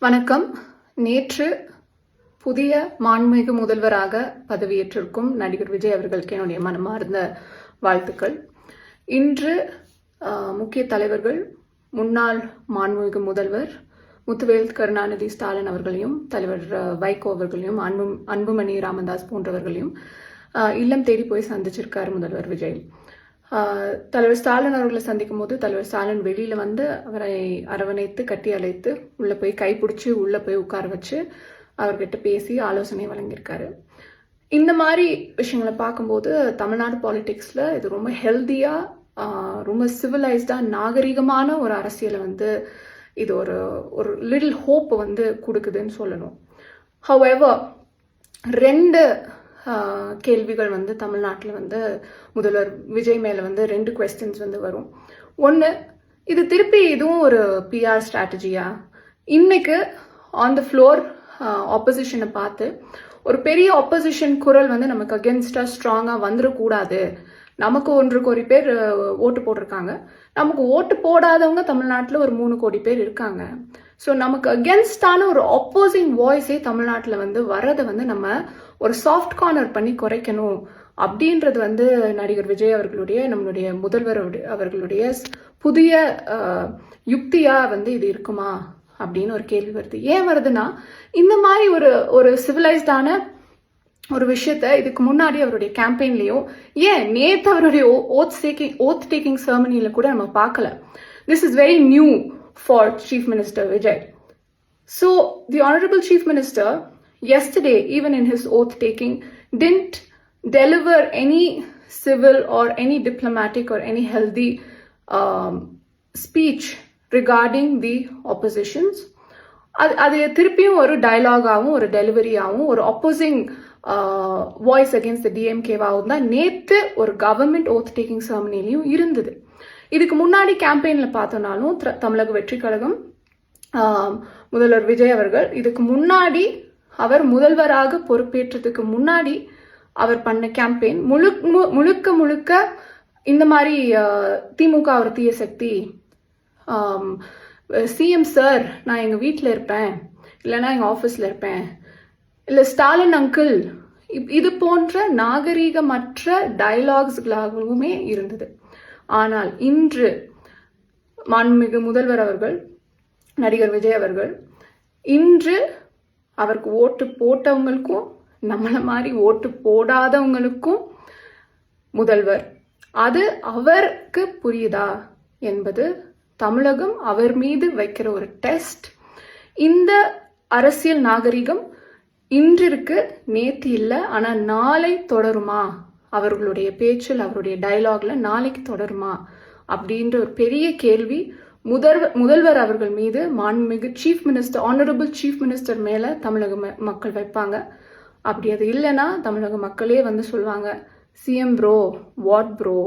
வணக்கம். நேற்று புதிய மாண்புமிகு முதல்வராக பதவியேற்றிருக்கும் நடிகர் விஜய் அவர்களுக்கு என்னுடைய மனமார்ந்த வாழ்த்துக்கள். இன்று முக்கிய தலைவர்கள், முன்னாள் மாண்புமிகு முதல்வர் முத்துவேல் கருணாநிதி ஸ்டாலின் அவர்களையும், தலைவர் வைகோ அவர்களையும், அன்புமணி ராமதாஸ் போன்றவர்களையும் இல்லம் தேடி போய் சந்திச்சிருக்காரு முதல்வர் விஜய். தலைவர் ஸ்டாலின் அவர்களை சந்திக்கும் போது தலைவர் ஸ்டாலின் வெளியில வந்து அவரை அரவணைத்து கட்டி அழைத்து உள்ள போய் கைப்பிடிச்சு உள்ள போய் உட்கார வச்சு அவர்கிட்ட பேசி ஆலோசனை வழங்கியிருக்காரு. இந்த மாதிரி விஷயங்களை பார்க்கும்போது தமிழ்நாடு பாலிடிக்ஸ்ல இது ரொம்ப ஹெல்தியா, ரொம்ப சிவிலைஸ்டா, நாகரிகமான ஒரு அரசியலை வந்து இது ஒரு லிட்டில் ஹோப் வந்து கொடுக்குதுன்னு சொல்லணும். ஹவெவர், ரெண்டு கேள்விகள் வந்து தமிழ்நாட்டில் வந்து முதல்வர் விஜய் மேலே வந்து ரெண்டு குவெஸ்டின்ஸ் வந்து வரும். ஒன்று, இது திருப்பி இதுவும் ஒரு பிஆர் ஸ்ட்ராட்டஜியா? இன்னைக்கு ஆன் த ஃப்ளோர் ஆப்போசிஷனை பார்த்து ஒரு பெரிய ஆப்போசிஷன் குரல் வந்து நமக்கு அகென்ஸ்டா ஸ்ட்ராங்காக வந்துடக்கூடாது. நமக்கு 1 கோடி பேர் ஓட்டு போட்டிருக்காங்க, நமக்கு ஓட்டு போடாதவங்க தமிழ்நாட்டில் ஒரு 3 கோடி பேர் இருக்காங்க. ஸோ நமக்கு அகென்ஸ்டான ஒரு ஆப்போசிங் வாய்ஸே தமிழ்நாட்டில் வந்து வரதை வந்து நம்ம ஒரு சாஃப்ட் கார்னர் பண்ணி குறைக்கணும் அப்படின்றது வந்து நடிகர் விஜய் அவர்களுடைய, நம்மளுடைய முதல்வர் அவர்களுடைய புதிய யுக்தியா வந்து இது இருக்குமா அப்படின்னு ஒரு கேள்வி வருது. ஏன் வருதுன்னா, இந்த மாதிரி ஒரு சிவிலைஸ்டான ஒரு விஷயத்த இதுக்கு முன்னாடி அவருடைய கேம்பெயின்லயும், ஏன் நேத்து அவருடைய ஓத் டேக்கிங் செரமனில கூட நம்ம பார்க்கல. This is very new for Chief Minister Vijay. So the Honorable Chief Minister yesterday, even in his oath taking, didn't deliver any civil or any diplomatic or any healthy speech regarding the oppositions. அது திருப்பியும் ஒரு டயலாகாகவும் ஒரு டெலிவரியாகவும் ஒரு opposing voice against the டிஎம்கேவாகவும் தான் நேத்து ஒரு government oath taking செரமனிலையும் இருந்தது. இதுக்கு முன்னாடி கேம்பெயின்ல பார்த்தோம்னாலும் தமிழக வெற்றி கழகம் முதல்வர் விஜய் அவர்கள் இதுக்கு முன்னாடி அவர் முதல்வராக பொறுப்பேற்றதுக்கு முன்னாடி அவர் பண்ண கேம்பெயின் முழுக்க இந்த மாதிரி திமுக ஒரு தீய சக்தி, சிஎம் சார் நான் எங்க வீட்டில் இருப்பேன், இல்லைன்னா எங்க ஆஃபீஸ்ல இருப்பேன், இல்லை ஸ்டாலின் அங்கிள், இது போன்ற நாகரீகமற்ற டயலாக்ஸ்களாகவுமே இருந்தது. ஆனால் இன்று மாண்புமிகு முதல்வர் அவர்கள், நடிகர் விஜய் அவர்கள், இன்று அவருக்கு ஓட்டு போட்டவங்களுக்கும் நம்மள மாதிரி ஓட்டு போடாதவங்களுக்கும் முதல்வர். அது அவருக்கு புரியுதா என்பது தமிழகம் அவர் மீது வைக்கிற ஒரு டெஸ்ட். இந்த அரசியல் நாகரிகம் இன்றிருக்கு, நேத்து இல்லை. ஆனா நாளை தொடருமா? அவர்களுடைய பேச்சில், அவருடைய டயலாக்ல நாளைக்கு தொடருமா அப்படின்ற ஒரு பெரிய கேள்வி முதல்வர் அவர்கள் மீது, மாண்புமிகு chief minister, honourable chief minister மேல தமிழக மக்கள் வைப்பாங்க. அப்படி அது இல்லைன்னா தமிழக மக்களே வந்து சொல்லுவாங்க, CM bro, what bro,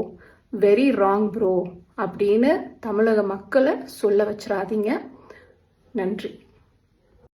very wrong bro அப்படின்னு தமிழக மக்களை சொல்ல வச்சிடாதீங்க. நன்றி.